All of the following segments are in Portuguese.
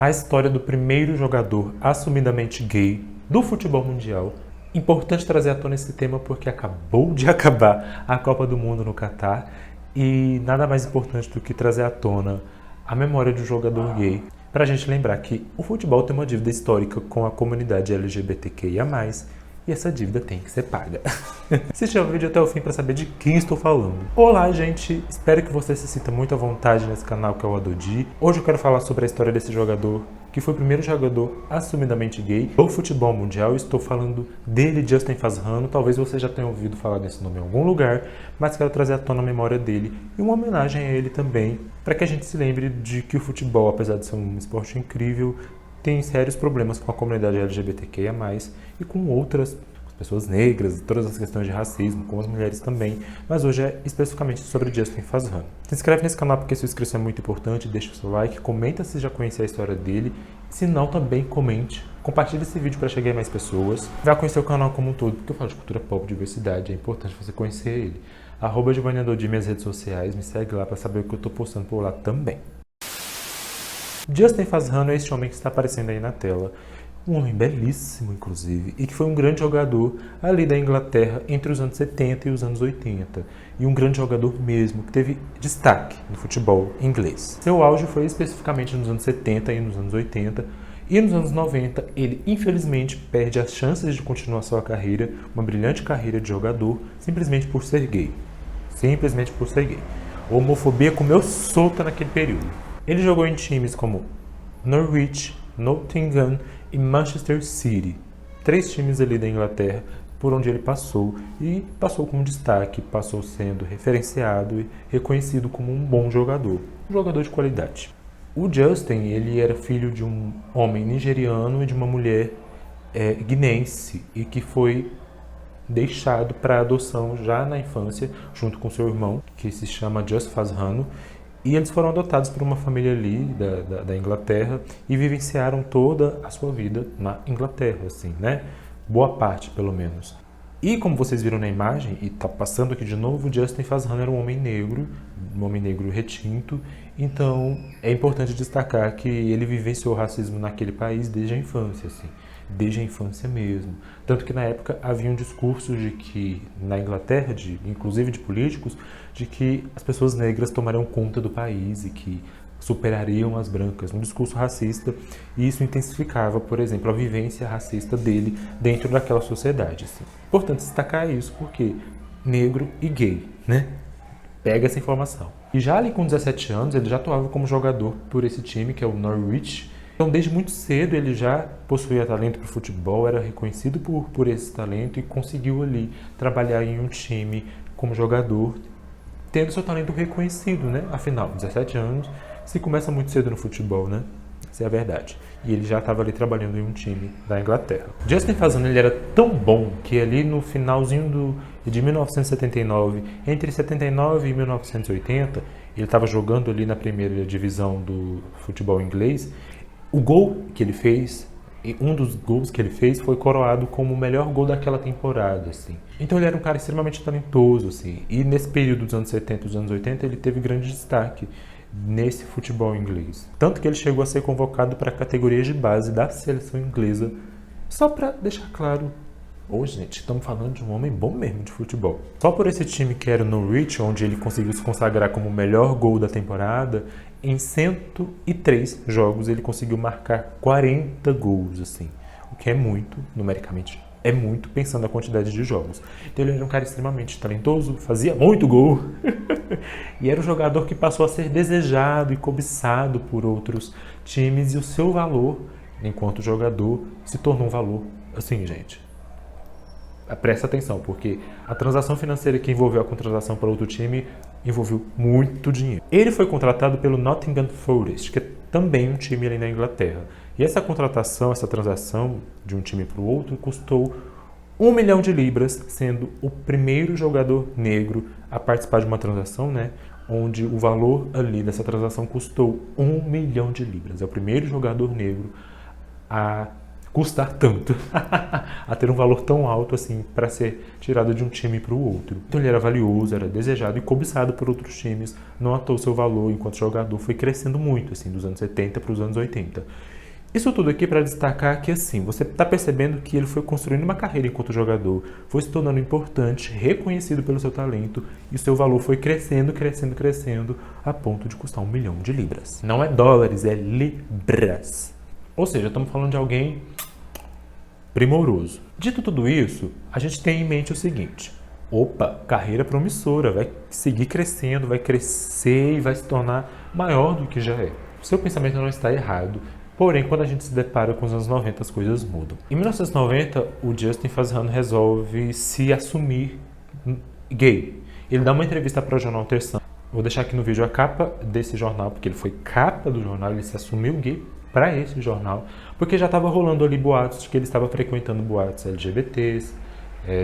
A história do primeiro jogador assumidamente gay do futebol mundial. Importante trazer à tona esse tema porque acabou de acabar a Copa do Mundo no Catar e nada mais importante do que trazer à tona a memória de um jogador gay para a gente lembrar que o futebol tem uma dívida histórica com a comunidade LGBTQIA+, e essa dívida tem que ser paga. Assiste ao vídeo até o fim para saber de quem estou falando. Olá, gente! Espero que você se sinta muito à vontade nesse canal que é o Adodi. Hoje eu quero falar sobre a história desse jogador, que foi o primeiro jogador assumidamente gay do futebol mundial. Estou falando dele, Justin Fazano. Talvez você já tenha ouvido falar desse nome em algum lugar, mas quero trazer à tona a memória dele e uma homenagem a ele também, para que a gente se lembre de que o futebol, apesar de ser um esporte incrível, tem sérios problemas com a comunidade LGBTQIA+, e com outras pessoas negras, e todas as questões de racismo, com as mulheres também, mas hoje é especificamente sobre Justin Fazano. Se inscreve nesse canal porque sua inscrição é muito importante, deixa o seu like, comenta se já conhecia a história dele, se não também comente, compartilhe esse vídeo para chegar a mais pessoas, vai conhecer o canal como um todo, porque eu falo de cultura pop, diversidade, é importante você conhecer ele. @GiovanniAdodi, minhas redes sociais, me segue lá para saber o que eu estou postando por lá também. Justin Fazano é este homem que está aparecendo aí na tela, um homem belíssimo, inclusive, e que foi um grande jogador ali da Inglaterra entre os anos 70 e os anos 80, e um grande jogador mesmo, que teve destaque no futebol inglês. Seu auge foi especificamente nos anos 70 e nos anos 80, e nos anos 90 ele infelizmente perde as chances de continuar sua carreira, uma brilhante carreira de jogador, simplesmente por ser gay. Simplesmente por ser gay. A homofobia comeu solta naquele período. Ele jogou em times como Norwich, Nottingham e Manchester City, 3 times ali da Inglaterra, por onde ele passou, e passou com destaque, passou sendo referenciado e reconhecido como um bom jogador, um jogador de qualidade. O Justin, ele era filho de um homem nigeriano e de uma mulher guinense, e que foi deixado para adoção já na infância, junto com seu irmão, que se chama Just Fazano, e eles foram adotados por uma família ali da Inglaterra e vivenciaram toda a sua vida na Inglaterra, assim, né? Boa parte, pelo menos. E como vocês viram na imagem, e tá passando aqui de novo, Justin Fazano era um homem negro retinto, então é importante destacar que ele vivenciou o racismo naquele país desde a infância, assim, desde a infância mesmo. Tanto que na época haviam discursos de que, na Inglaterra, inclusive de políticos, de que as pessoas negras tomariam conta do país e que superariam as brancas, um discurso racista, e isso intensificava, por exemplo, a vivência racista dele dentro daquela sociedade. Assim. Importante destacar isso porque negro e gay, né? Pega essa informação. E já ali com 17 anos, ele já atuava como jogador por esse time, que é o Norwich. Então, desde muito cedo, ele já possuía talento para o futebol, era reconhecido por esse talento e conseguiu ali trabalhar em um time como jogador, tendo seu talento reconhecido, né? Afinal, 17 anos, se começa muito cedo no futebol, né? Essa é a verdade. E ele já estava ali trabalhando em um time da Inglaterra. Justin Fazano, ele era tão bom que ali no finalzinho de 1979, entre 79 e 1980, ele estava jogando ali na primeira divisão do futebol inglês. O gol que ele fez, um dos gols que ele fez, foi coroado como o melhor gol daquela temporada, assim. Então ele era um cara extremamente talentoso, assim. E nesse período dos anos 70 e dos anos 80, ele teve grande destaque nesse futebol inglês. Tanto que ele chegou a ser convocado para a categoria de base da seleção inglesa. Só para deixar claro, hoje, gente, estamos falando de um homem bom mesmo de futebol. Só por esse time que era o Norwich, onde ele conseguiu se consagrar como o melhor gol da temporada, em 103 jogos ele conseguiu marcar 40 gols, assim. O que é muito, numericamente, é muito, pensando a quantidade de jogos. Então ele era um cara extremamente talentoso, fazia muito gol, e era um jogador que passou a ser desejado e cobiçado por outros times, e o seu valor, enquanto jogador, se tornou um valor, assim, gente, presta atenção, porque a transação financeira que envolveu a contratação para outro time envolveu muito dinheiro. Ele foi contratado pelo Nottingham Forest, que é também um time ali na Inglaterra. E essa contratação, essa transação de um time para o outro custou 1 milhão de libras, sendo o primeiro jogador negro a participar de uma transação, né? Onde o valor ali dessa transação custou 1 milhão de libras. É o primeiro jogador negro a custar tanto, a ter um valor tão alto assim para ser tirado de um time para o outro. Então ele era valioso, era desejado e cobiçado por outros times. Não à toa seu valor enquanto jogador foi crescendo muito, assim, dos anos 70 para os anos 80. Isso tudo aqui para destacar que, assim, você está percebendo que ele foi construindo uma carreira enquanto jogador, foi se tornando importante, reconhecido pelo seu talento, e seu valor foi crescendo, crescendo, crescendo, a ponto de custar 1 milhão de libras. Não é dólares, é libras. Ou seja, estamos falando de alguém primoroso. Dito tudo isso, a gente tem em mente o seguinte: opa, carreira promissora, vai seguir crescendo, vai crescer e vai se tornar maior do que já é. O seu pensamento não está errado. Porém, quando a gente se depara com os anos 90, as coisas mudam. Em 1990, o Justin Fazano resolve se assumir gay. Ele dá uma entrevista para o jornal The Sun. Vou deixar aqui no vídeo a capa desse jornal, porque ele foi capa do jornal, ele se assumiu gay para esse jornal, porque já estava rolando ali boatos de que ele estava frequentando boates LGBTs,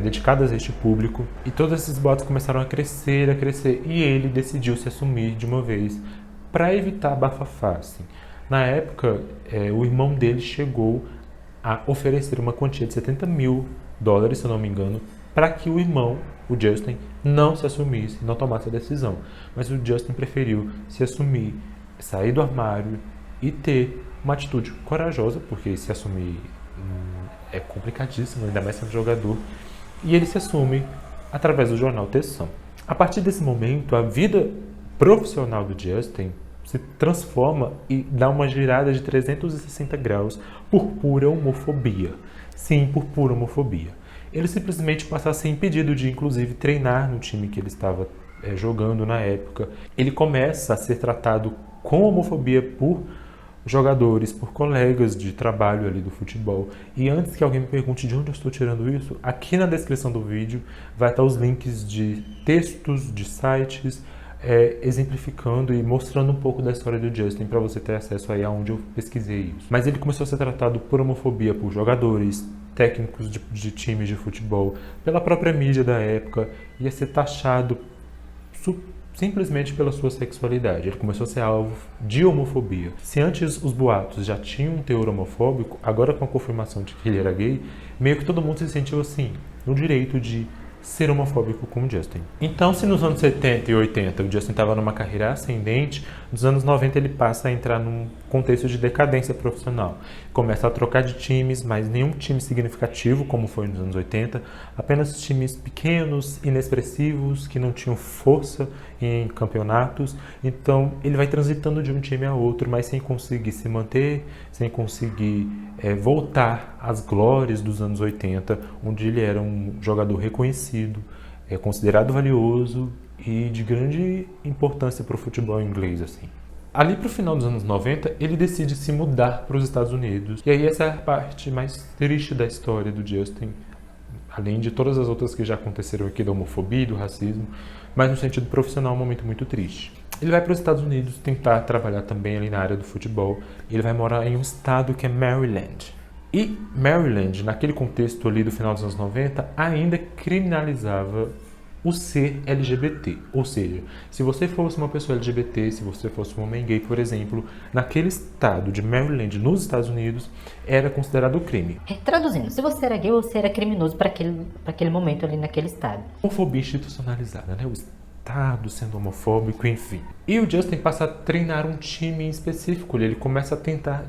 dedicadas a este público. E todos esses boatos começaram a crescer, e ele decidiu se assumir de uma vez para evitar bafafá, assim. Na época, o irmão dele chegou a oferecer uma quantia de $70 mil, se eu não me engano, para que o irmão, o Justin, não se assumisse, não tomasse a decisão. Mas o Justin preferiu se assumir, sair do armário e ter uma atitude corajosa, porque se assumir é complicadíssimo, ainda mais sendo jogador. E ele se assume através do jornal The Sun. A partir desse momento, a vida profissional do Justin se transforma e dá uma girada de 360 graus por pura homofobia. Sim, por pura homofobia. Ele simplesmente passa a ser impedido de, inclusive, treinar no time que ele estava jogando na época. Ele começa a ser tratado com homofobia por jogadores, por colegas de trabalho ali do futebol. E antes que alguém me pergunte de onde eu estou tirando isso, aqui na descrição do vídeo vai estar os links de textos, de sites, exemplificando e mostrando um pouco da história do Justin para você ter acesso aí aonde eu pesquisei isso. Mas ele começou a ser tratado por homofobia por jogadores, técnicos de times de futebol, pela própria mídia da época, ia ser taxado simplesmente pela sua sexualidade. Ele começou a ser alvo de homofobia. Se antes os boatos já tinham um teor homofóbico, agora com a confirmação de que ele era gay, meio que todo mundo se sentiu assim, no direito de ser homofóbico com o Justin. Então, se nos anos 70 e 80 o Justin estava numa carreira ascendente, nos anos 90 ele passa a entrar num contexto de decadência profissional. Começa a trocar de times, mas nenhum time significativo, como foi nos anos 80, apenas times pequenos, inexpressivos, que não tinham força em campeonatos. Então, ele vai transitando de um time a outro, mas sem conseguir se manter, sem conseguir voltar às glórias dos anos 80, onde ele era um jogador reconhecido, considerado valioso e de grande importância para o futebol inglês, assim. Ali para o final dos anos 90, ele decide se mudar para os Estados Unidos. E aí essa é a parte mais triste da história do Justin, além de todas as outras que já aconteceram aqui, da homofobia e do racismo, mas no sentido profissional é um momento muito triste. Ele vai para os Estados Unidos tentar trabalhar também ali na área do futebol. Ele vai morar em um estado que é Maryland. E Maryland, naquele contexto ali do final dos anos 90, ainda criminalizava o ser LGBT. Ou seja, se você fosse uma pessoa LGBT, se você fosse um homem gay, por exemplo, naquele estado de Maryland, nos Estados Unidos, era considerado crime. Traduzindo, se você era gay, você era criminoso para aquele momento ali naquele estado. Homofobia institucionalizada, né? O estado sendo homofóbico, enfim. E o Justin passa a treinar um time em específico. Ele começa a tentar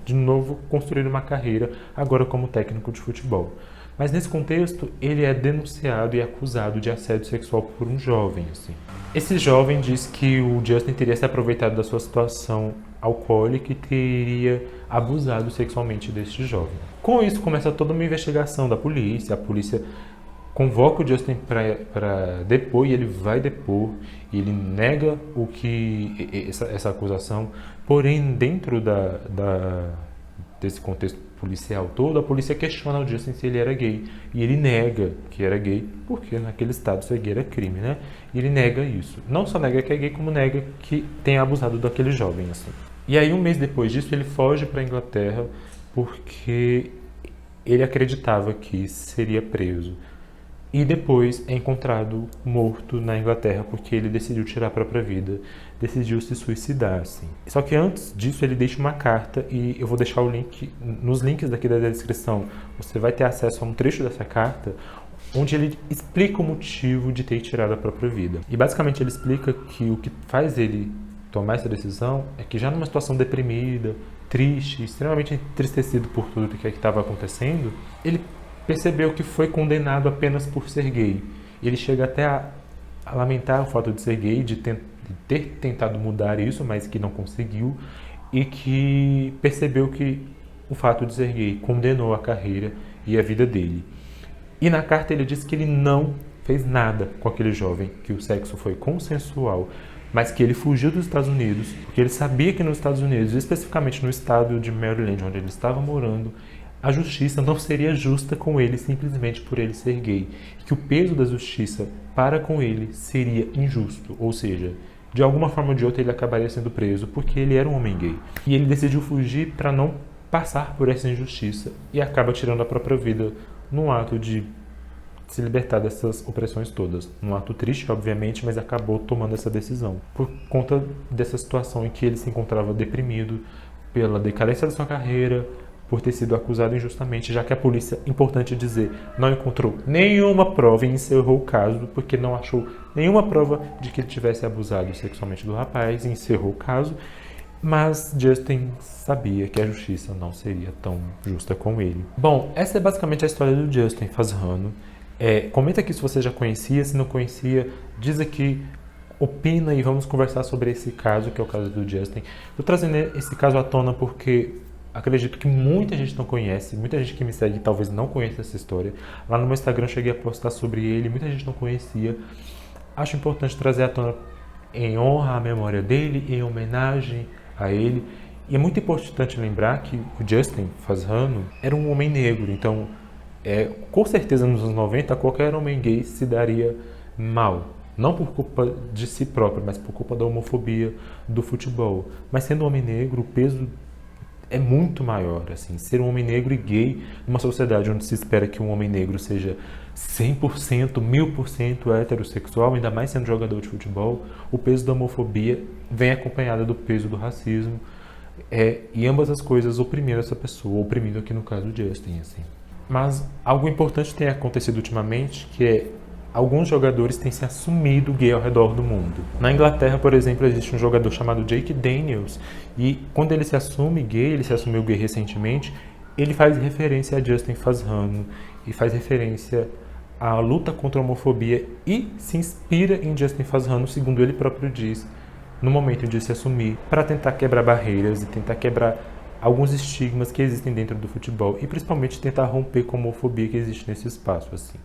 de novo construir uma carreira, agora como técnico de futebol. Mas nesse contexto, ele é denunciado e acusado de assédio sexual por um jovem, assim. Esse jovem diz que o Justin teria se aproveitado da sua situação alcoólica e teria abusado sexualmente deste jovem. Com isso, começa toda uma investigação da polícia. A polícia convoca o Justin para depor e ele vai depor. E ele nega essa acusação. Porém, dentro desse contexto policial todo, a polícia questiona o Justin se ele era gay. E ele nega que era gay, porque naquele estado ser gay era crime, né? E ele nega isso. Não só nega que é gay, como nega que tenha abusado daquele jovem, assim. E aí, um mês depois disso, ele foge para a Inglaterra porque ele acreditava que seria preso. e depois é encontrado morto na Inglaterra porque ele decidiu tirar a própria vida, decidiu se suicidar, assim. Só que antes disso ele deixa uma carta e eu vou deixar o link, nos links daqui da descrição, você vai ter acesso a um trecho dessa carta onde ele explica o motivo de ter tirado a própria vida. E basicamente ele explica que o que faz ele tomar essa decisão é que já numa situação deprimida, triste, extremamente entristecido por tudo que estava acontecendo, ele percebeu que foi condenado apenas por ser gay. Ele chega até a lamentar o fato de ser gay, de ter tentado mudar isso, mas que não conseguiu, e que percebeu que o fato de ser gay condenou a carreira e a vida dele. E na carta ele diz que ele não fez nada com aquele jovem, que o sexo foi consensual, mas que ele fugiu dos Estados Unidos, porque ele sabia que nos Estados Unidos, especificamente no estado de Maryland, onde ele estava morando, a justiça não seria justa com ele simplesmente por ele ser gay, que o peso da justiça para com ele seria injusto, ou seja, de alguma forma ou de outra ele acabaria sendo preso porque ele era um homem gay. E ele decidiu fugir para não passar por essa injustiça e acaba tirando a própria vida num ato de se libertar dessas opressões todas. Um ato triste, obviamente, mas acabou tomando essa decisão por conta dessa situação em que ele se encontrava deprimido pela decadência da sua carreira, por ter sido acusado injustamente, já que a polícia, importante dizer, não encontrou nenhuma prova e encerrou o caso, porque não achou nenhuma prova de que ele tivesse abusado sexualmente do rapaz, e encerrou o caso, mas Justin sabia que a justiça não seria tão justa com ele. Bom, essa é basicamente a história do Justin Fazano. Comenta aqui se você já conhecia, se não conhecia, diz aqui, opina e vamos conversar sobre esse caso, que é o caso do Justin. Estou trazendo esse caso à tona porque acredito que muita gente não conhece, muita gente que me segue talvez não conheça essa história. Lá no meu Instagram eu cheguei a postar sobre ele, muita gente não conhecia. Acho importante trazer à tona em honra à memória dele, em homenagem a ele. E é muito importante lembrar que o Justin Fazano era um homem negro, então com certeza nos anos 90 qualquer homem gay se daria mal. Não por culpa de si próprio, mas por culpa da homofobia do futebol. Mas sendo um homem negro, o peso é muito maior, assim, ser um homem negro e gay numa sociedade onde se espera que um homem negro seja 100%, 1000% heterossexual, ainda mais sendo jogador de futebol, o peso da homofobia vem acompanhada do peso do racismo, e ambas as coisas oprimiram essa pessoa, oprimindo aqui no caso do Justin, assim. Mas algo importante tem acontecido ultimamente, que alguns jogadores têm se assumido gay ao redor do mundo. Na Inglaterra, por exemplo, existe um jogador chamado Jake Daniels, e quando ele se assume gay, ele se assumiu gay recentemente, ele faz referência a Justin Fazano e faz referência à luta contra a homofobia e se inspira em Justin Fazano, segundo ele próprio diz, no momento de se assumir, para tentar quebrar barreiras e tentar quebrar alguns estigmas que existem dentro do futebol e principalmente tentar romper com a homofobia que existe nesse espaço, assim.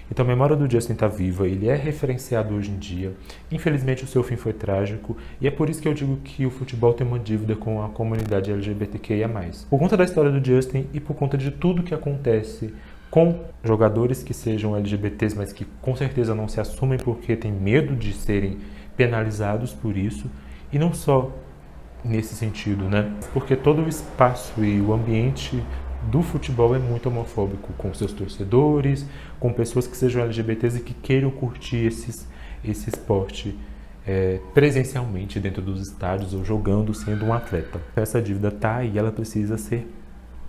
Então a memória do Justin está viva, ele é referenciado hoje em dia. Infelizmente o seu fim foi trágico e é por isso que eu digo que o futebol tem uma dívida com a comunidade LGBTQIA+. Por conta da história do Justin e por conta de tudo que acontece com jogadores que sejam LGBTs, mas que com certeza não se assumem porque têm medo de serem penalizados por isso, e não só nesse sentido, né? Porque todo o espaço e o ambiente do futebol é muito homofóbico com seus torcedores, com pessoas que sejam LGBTs e que queiram curtir esse esporte presencialmente dentro dos estádios ou jogando sendo um atleta. Essa dívida tá e ela precisa ser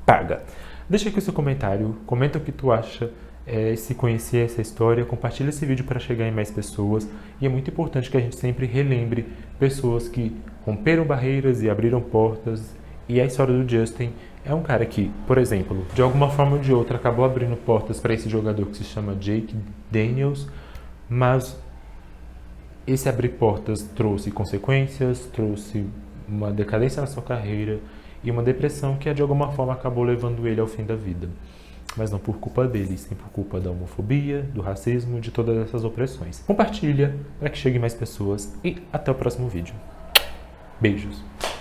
paga. Deixa aqui o seu comentário, comenta o que tu acha, se conhecer essa história, compartilha esse vídeo para chegar em mais pessoas e é muito importante que a gente sempre relembre pessoas que romperam barreiras e abriram portas. E a história do Justin é um cara que, por exemplo, de alguma forma ou de outra acabou abrindo portas para esse jogador que se chama Jake Daniels, mas esse abrir portas trouxe consequências, trouxe uma decadência na sua carreira e uma depressão que de alguma forma acabou levando ele ao fim da vida. Mas não por culpa dele, sim por culpa da homofobia, do racismo, de todas essas opressões. Compartilha para que chegue mais pessoas e até o próximo vídeo. Beijos!